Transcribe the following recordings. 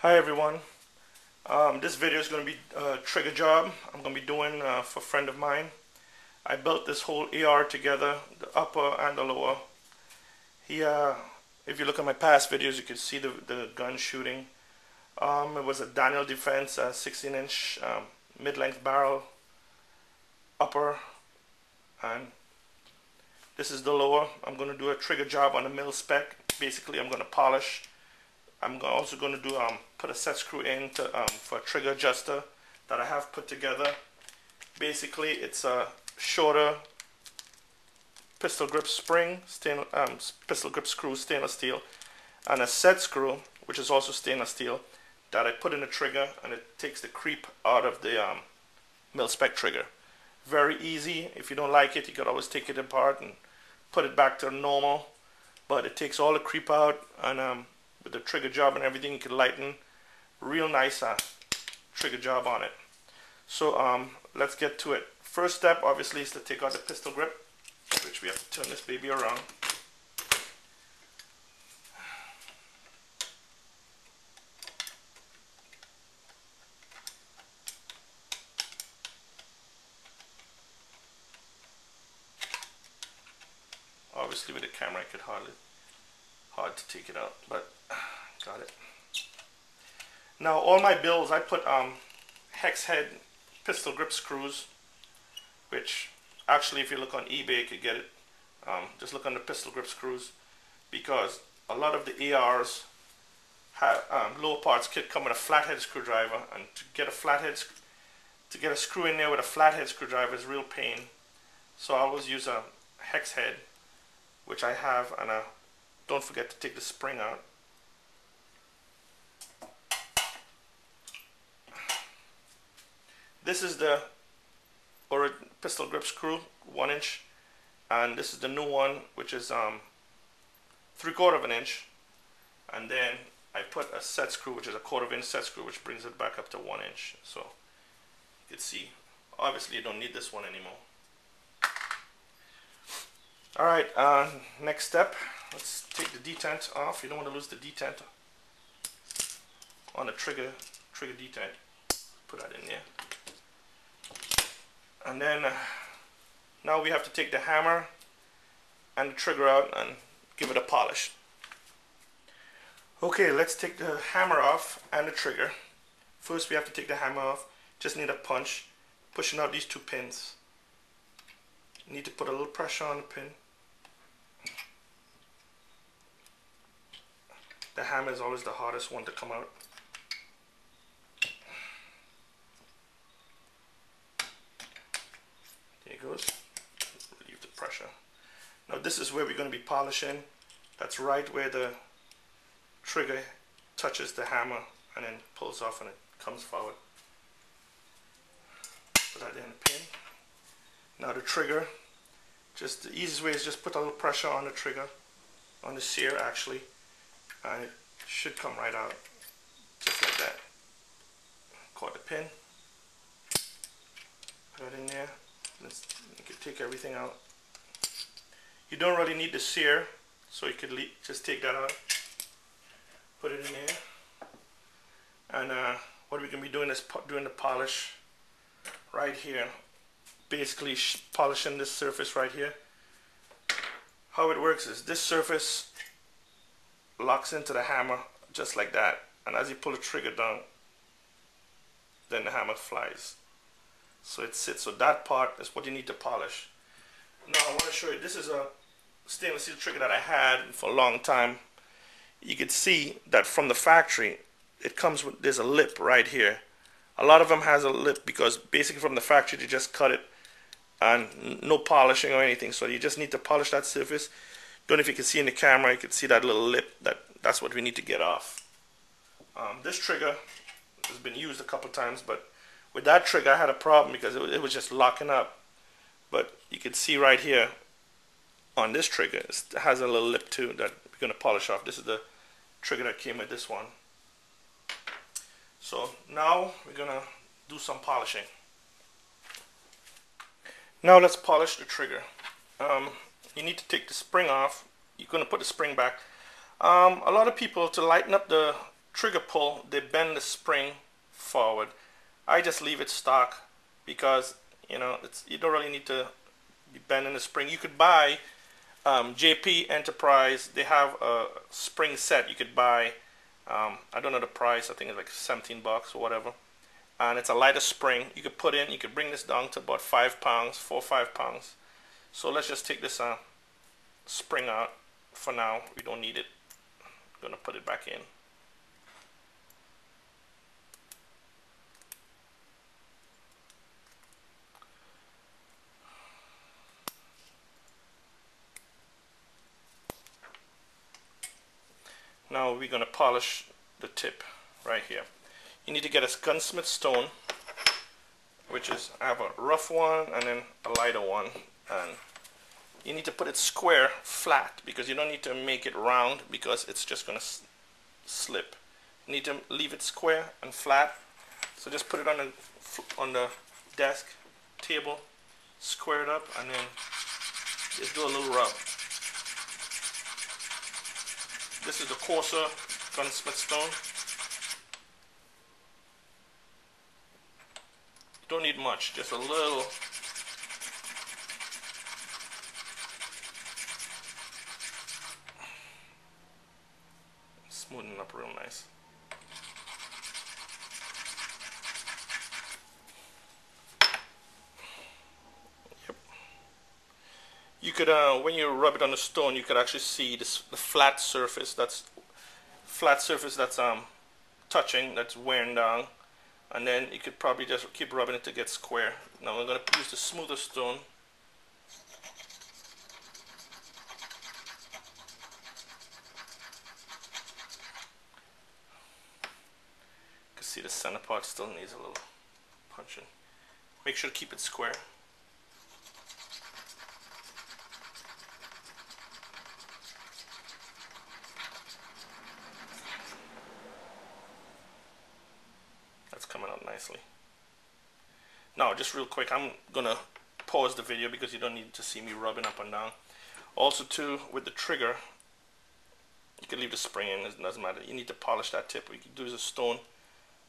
Hi everyone. This video is going to be a trigger job I'm going to be doing for a friend of mine. I built this whole AR together, the upper and the lower. If you look at my past videos, you can see the gun shooting. It was a Daniel Defense 16-inch mid-length barrel upper, and this is the lower. I'm going to do a trigger job on the mill spec. Basically, I'm going to polish. I'm also going to do put a set screw in for a trigger adjuster that I have put together. Basically, it's a shorter pistol grip spring, pistol grip screw, stainless steel, and a set screw, which is also stainless steel, that I put in the trigger, and it takes the creep out of the mil spec trigger. Very easy. If you don't like it, you could always take it apart and put it back to normal, but it takes all the creep out, and with the trigger job and everything, you can lighten. Real nice trigger job on it. So let's get to it. First step, obviously, is to take out the pistol grip, which we have to turn this baby around. Obviously, with the camera, I could hard to take it out, but got it. Now, all my builds, I put hex head pistol grip screws, which actually, if you look on eBay, you could get it. Just look on the pistol grip screws, because a lot of the ARs have lower parts kit come with a flathead screwdriver, and to get a screw in there with a flathead screwdriver is real pain. So I always use a hex head, which I have, and don't forget to take the spring out. This is the pistol grip screw, 1 inch, and this is the new one, which is 3/4 of an inch. And then I put a set screw, which is a 1/4 inch set screw, which brings it back up to 1 inch. So you can see, obviously you don't need this one anymore. Alright, next step, let's take the detent off. You don't want to lose the detent on the trigger detent. Put that in there. And then now we have to take the hammer and the trigger out and give it a polish. Okay, let's take the hammer off and the trigger. First we have to take the hammer off. Just need a punch, pushing out these 2 pins. You need to put a little pressure on the pin. The hammer is always the hardest one to come out. There it goes. Relieve the pressure. Now this is where we're going to be polishing. That's right where the trigger touches the hammer and then pulls off and it comes forward. Put that in the pin. Now the trigger, just the easiest way is just put a little pressure on the trigger, on the sear actually, and it should come right out, just like that. Caught the pin, put it in there. You can take everything out. You don't really need the sear, so you could just take that out, put it in there. And what we're going to be doing is doing the polish right here. Basically polishing this surface right here. How it works is this surface locks into the hammer just like that, and as you pull the trigger down, then the hammer flies. So it sits. So that part is what you need to polish. Now I want to show you, this is a stainless steel trigger that I had for a long time. You could see that from the factory it comes with, there's a lip right here. A lot of them has a lip because basically from the factory they just cut it and no polishing or anything, so you just need to polish that surface. Don't know if you can see in the camera, you can see that little lip, that's what we need to get off. This trigger has been used a couple times, but with that trigger I had a problem because it was just locking up. But you can see right here on this trigger, it has a little lip too that we're going to polish off. This is the trigger that came with this one. So now we're going to do some polishing. Now let's polish the trigger. You need to take the spring off. You're going to put the spring back. A lot of people, to lighten up the trigger pull, they bend the spring forward. I just leave it stock because, you know, you don't really need to be bending the spring. You could buy JP Enterprise, they have a spring set you could buy. I don't know the price, I think it's like 17 bucks or whatever. And it's a lighter spring you could put in. You could bring this down to about 5 pounds, 4 or 5 pounds. So let's just take this spring out for now. We don't need it. I'm gonna put it back in. Now we're going to polish the tip right here. You need to get a gunsmith stone, which is, I have a rough one and then a lighter one, and you need to put it square, flat, because you don't need to make it round because it's just going to slip. You need to leave it square and flat. So just put it on the desk, table, square it up, and then just do a little rub. This is the coarser gunsmith stone. You don't need much, just a little. Smoothing up real nice. Yep. You could, when you rub it on the stone, you could actually see the flat surface. That's touching, that's wearing down, and then you could probably just keep rubbing it to get square. Now I'm going to use the smoother stone. You can see the center part still needs a little punching. Make sure to keep it square. That's coming out nicely. Now, just real quick, I'm gonna pause the video because you don't need to see me rubbing up and down. Also, too, with the trigger, you can leave the spring in, it doesn't matter. You need to polish that tip. What you can do is a stone,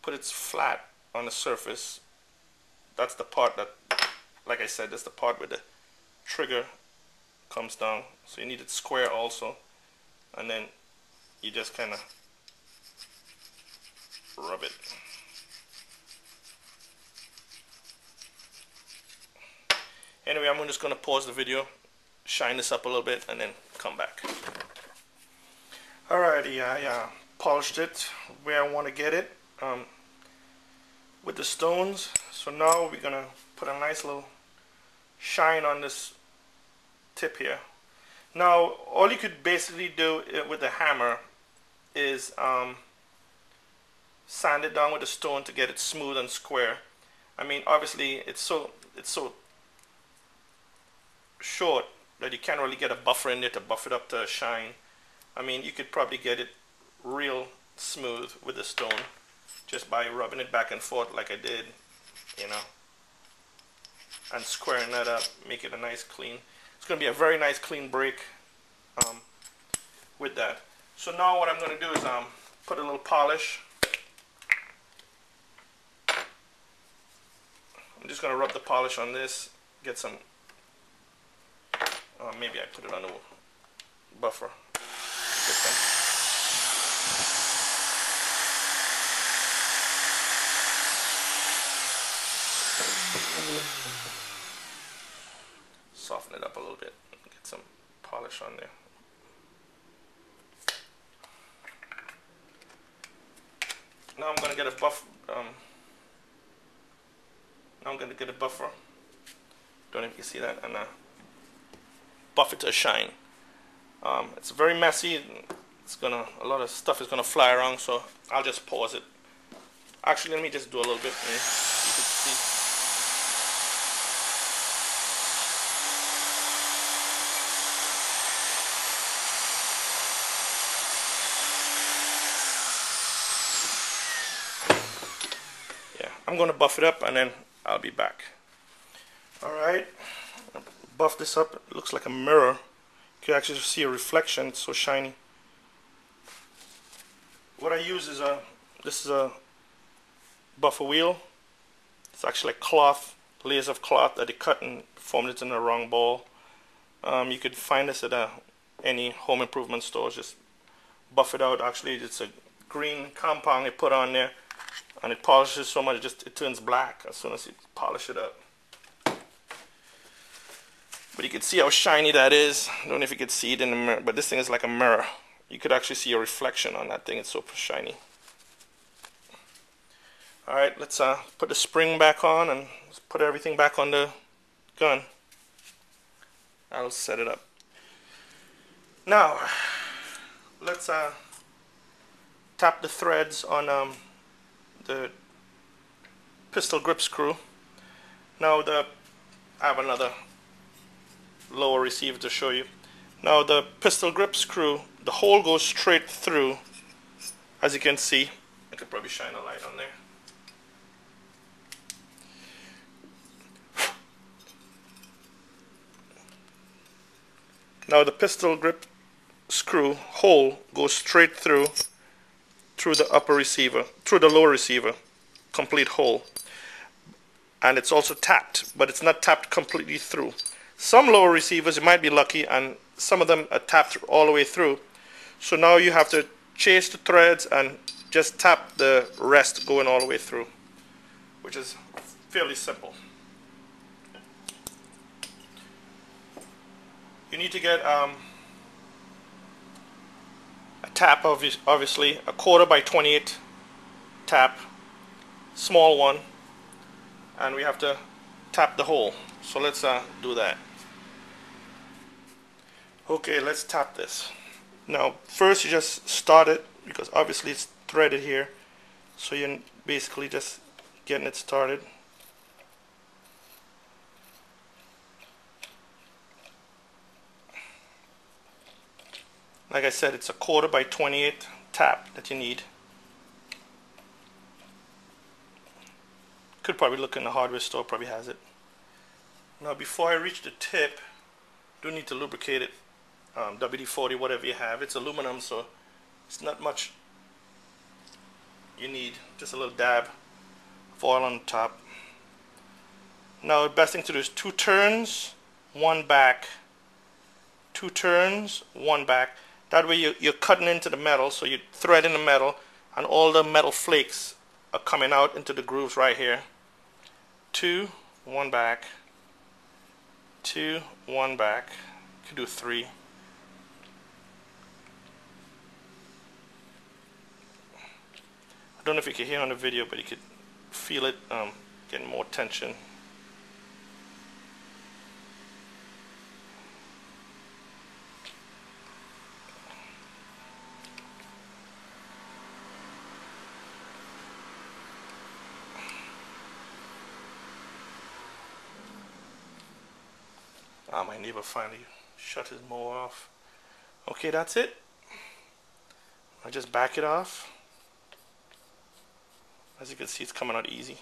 put it flat on the surface. That's the part that, like I said, that's the part where the trigger comes down. So you need it square also, and then you just kind of rub it. Anyway, I'm just going to pause the video, shine this up a little bit, and then come back. Alrighty, I polished it where I want to get it with the stones. So now we're going to put a nice little shine on this tip here. Now, all you could basically do with the hammer is sand it down with the stone to get it smooth and square. I mean, obviously, it's so short that you can't really get a buffer in there to buff it up to shine. I mean, you could probably get it real smooth with the stone just by rubbing it back and forth like I did, you know, and squaring that up, make it a nice clean. It's going to be a very nice clean break with that. So now what I'm going to do is put a little polish. I'm just going to rub the polish on this, get some. Maybe I put it on the buffer. Soften it up a little bit. Get some polish on there. Now I'm going to get a buff. Now I'm going to get a buffer. Don't know if you can see that, and buff it to a shine. It's very messy. It's gonna, a lot of stuff is gonna fly around, so I'll just pause it. Actually, let me just do a little bit. You can see. Yeah, I'm gonna buff it up and then I'll be back. All right. Buff this up. It looks like a mirror. You can actually see a reflection. It's so shiny. what I use is this is a buffer wheel. It's actually a cloth, layers of cloth that they cut and formed it in a round ball. You could find this at any home improvement store. Just buff it out. Actually, it's a green compound they put on there, and it polishes so much it turns black as soon as you polish it up. But you can see how shiny that is. I don't know if you could see it in the mirror, but this thing is like a mirror. You could actually see a reflection on that thing. It's so shiny. Alright, let's put the spring back on and put everything back on the gun. I'll set it up. Now, let's tap the threads on the pistol grip screw. Now I have another lower receiver to show you. Now the pistol grip screw, the hole goes straight through, as you can see. I could probably shine a light on there. Now the pistol grip screw hole goes straight through the upper receiver, through the lower receiver, complete hole. And it's also tapped, but it's not tapped completely through. Some lower receivers, you might be lucky, and some of them are tapped all the way through. So now you have to chase the threads and just tap the rest going all the way through, which is fairly simple. You need to get a tap, obviously, a 1/4 by 28 tap, small one, and we have to tap the hole. So let's do that. Okay, let's tap this. Now, first you just start it, because obviously it's threaded here, so you're basically just getting it started. Like I said, it's a 1/4 by 28 tap that you need. Could probably look in the hardware store, probably has it. Now before I reach the tip, do need to lubricate it. WD-40, whatever you have. It's aluminum, so it's not much you need. Just a little dab of oil on the top. Now the best thing to do is 2 turns, 1 back. 2 turns, 1 back. That way you're cutting into the metal, so you thread in the metal, and all the metal flakes are coming out into the grooves right here. 2, 1 back. 2, 1 back. You could do 3. I don't know if you can hear on the video, but you could feel it getting more tension. My neighbor finally shut his mower off. Okay, that's it. I just back it off. As you can see, it's coming out easy.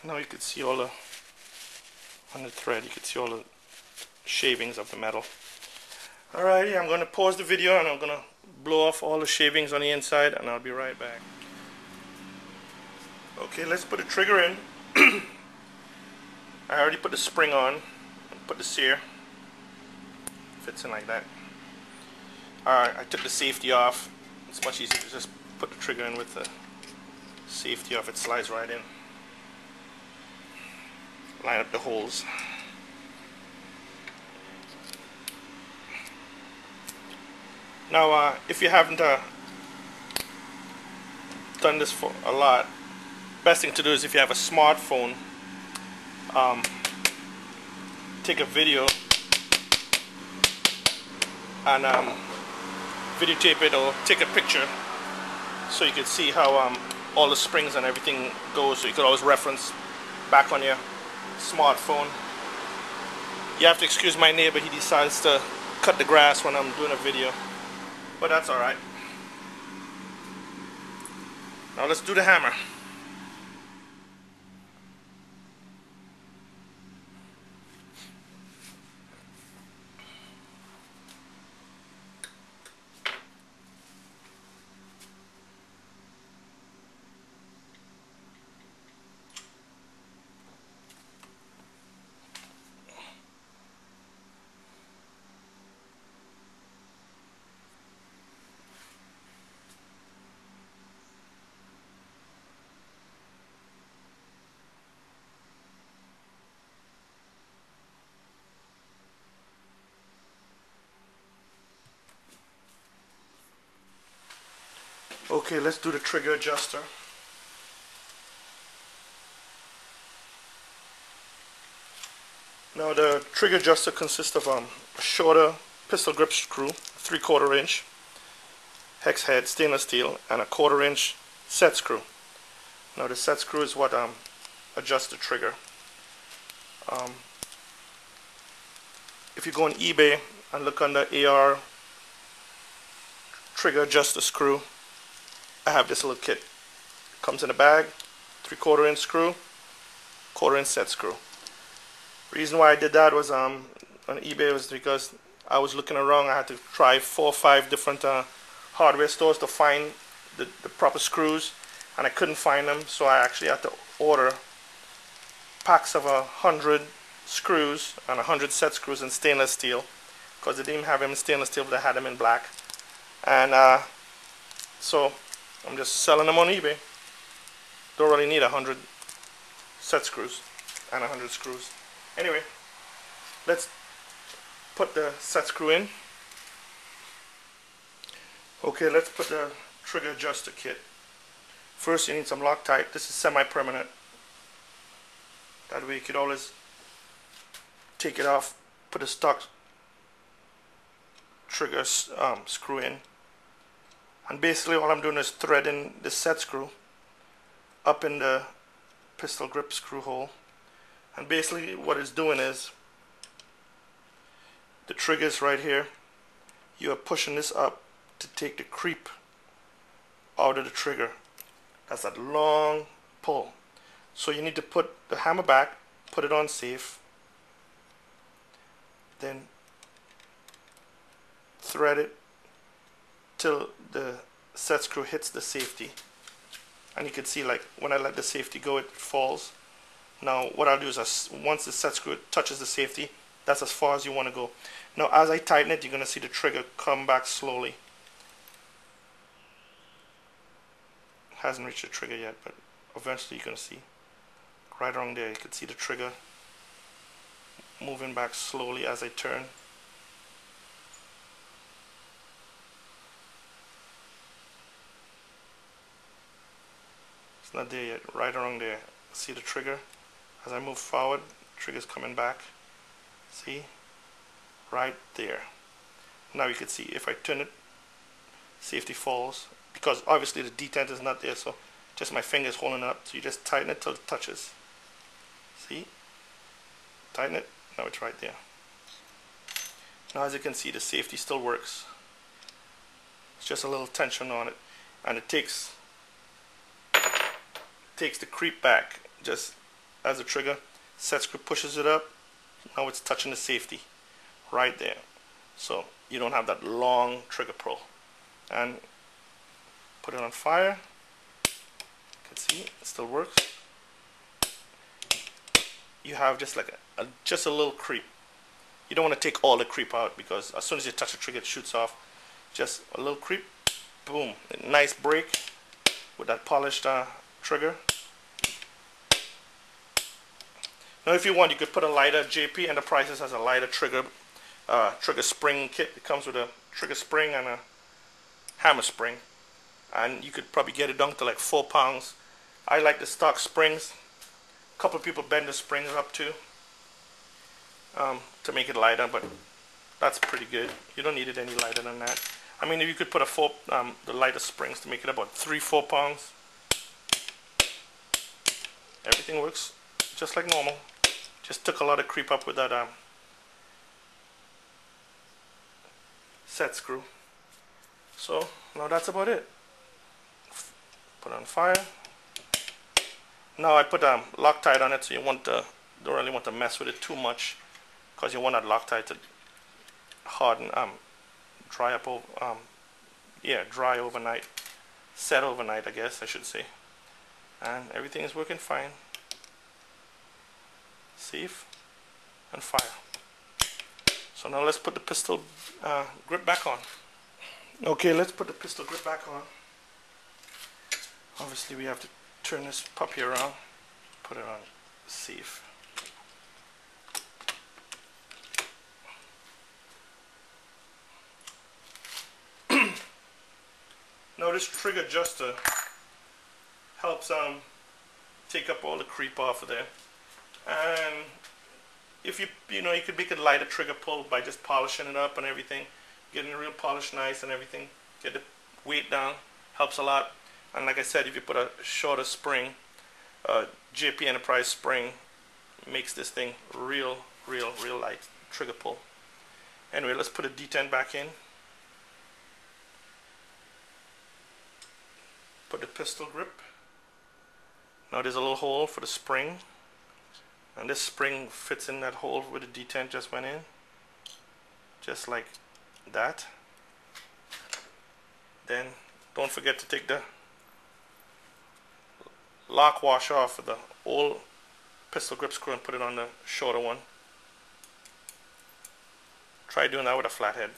Now you can see all the, on the thread, you can see all the shavings of the metal. Alrighty, I'm going to pause the video and I'm going to blow off all the shavings on the inside, and I'll be right back. Okay, let's put the trigger in. I already put the spring on, put the sear. Fits in like that. Alright, I took the safety off. It's much easier to just put the trigger in with the safety off. It slides right in. Line up the holes. Now, if you haven't done this for a lot, best thing to do is if you have a smartphone, take a video and videotape it or take a picture so you can see how all the springs and everything goes, so you can always reference back on your smartphone. You have to excuse my neighbor, he decides to cut the grass when I'm doing a video. but that's alright. Now let's do the hammer. Okay, let's do the trigger adjuster. Now the trigger adjuster consists of a shorter pistol grip screw, 3/4 inch, hex head stainless steel, and a 1/4 inch set screw. Now the set screw is what adjusts the trigger. If you go on eBay and look under AR trigger adjuster screw, I have this little kit. It comes in a bag, 3/4 inch screw, 1/4 inch set screw. Reason why I did that was on eBay was because I was looking around. I had to try 4 or 5 different hardware stores to find the proper screws, and I couldn't find them, so I actually had to order packs of 100 screws and 100 set screws in stainless steel, because they didn't have them in stainless steel, but they had them in black. And so I'm just selling them on eBay. Don't really need 100 set screws and 100 screws. Anyway, let's put the set screw in. Okay, let's put the trigger adjuster kit. First you need some Loctite. This is semi-permanent. That way you could always take it off, put a stock trigger screw in. And basically all I'm doing is threading the set screw up in the pistol grip screw hole. And basically what it's doing is, the trigger is right here. You are pushing this up to take the creep out of the trigger. That's that long pull. So you need to put the hammer back, put it on safe, then thread it till the set screw hits the safety. And you can see, like, when I let the safety go, it falls. Now what I'll do is, once the set screw touches the safety, that's as far as you want to go. Now as I tighten it, you're going to see the trigger come back slowly. Hasn't reached the trigger yet, but eventually you're going to see. Right around there, you can see the trigger moving back slowly as I turn. It's not there yet. Right around there, see the trigger? As I move forward, the trigger's coming back. See? Right there. Now you can see if I turn it, safety falls, because obviously the detent is not there, so just my fingers holding it up. So you just tighten it till it touches. See? Tighten it. Now it's right there. Now as you can see, the safety still works. It's just a little tension on it, and it takes the creep back just as the trigger set screw pushes it up. Now it's touching the safety right there, so you don't have that long trigger pull. And put it on fire. You can see it still works. You have just like just a little creep. You don't want to take all the creep out, because as soon as you touch the trigger, it shoots off. Just a little creep, boom, a nice break with that polished trigger. Now if you want, you could put a lighter JP Enterprises has a lighter trigger spring kit. It comes with a trigger spring and a hammer spring, and you could probably get it down to like 4 pounds. I like the stock springs. A couple of people bend the springs up too, to make it lighter, but that's pretty good. You don't need it any lighter than that. I mean, if you could put the lighter springs to make it about 3-4 pounds. Everything works just like normal. Just took a lot of creep up with that set screw. So now that's about it. Put on fire. Now I put Loctite on it, so you don't really want to mess with it too much, because you want that Loctite to harden, dry up, dry overnight, set overnight, I guess I should say. And everything is working fine. Safe and fire. So now let's put the pistol grip back on. Okay, let's put the pistol grip back on. Obviously we have to turn this puppy around, put it on safe. Now this trigger adjuster helps take up all the creep off of there. And if you could make a lighter trigger pull by just polishing it up and everything, getting it real polished nice and everything, get the weight down, helps a lot. And like I said, if you put a shorter spring, JP Enterprise spring makes this thing real light trigger pull. Anyway, let's put a D10 back in. Put the pistol grip. Now there's a little hole for the spring, and this spring fits in that hole where the D10 just went in, just like that. Then don't forget to take the lock wash off of the old pistol grip screw and put it on the shorter one. Try doing that with a flathead.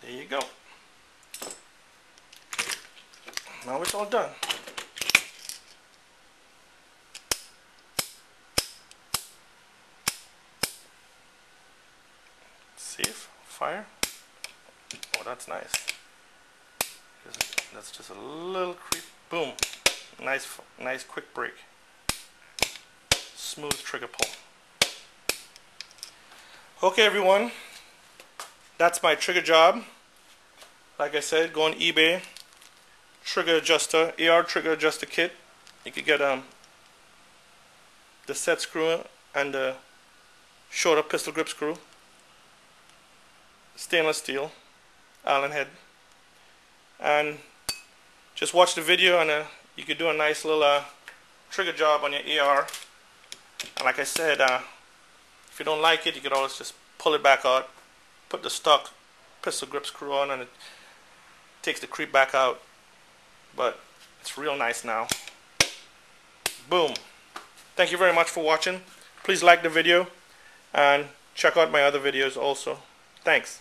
There you go. Now it's all done. Safe, fire. Oh, that's nice. That's just a little creep. Boom. Nice quick break. Smooth trigger pull. Okay, everyone. That's my trigger job. Like I said, go on eBay. Trigger adjuster, AR trigger adjuster kit. You could get the set screw and the shorter pistol grip screw. Stainless steel, Allen head. And just watch the video, and you could do a nice little trigger job on your AR. And like I said, if you don't like it, you could always just pull it back out, put the stock pistol grip screw on, and it takes the creep back out. But it's real nice now. Boom. Thank you very much for watching. Please like the video and check out my other videos also. Thanks.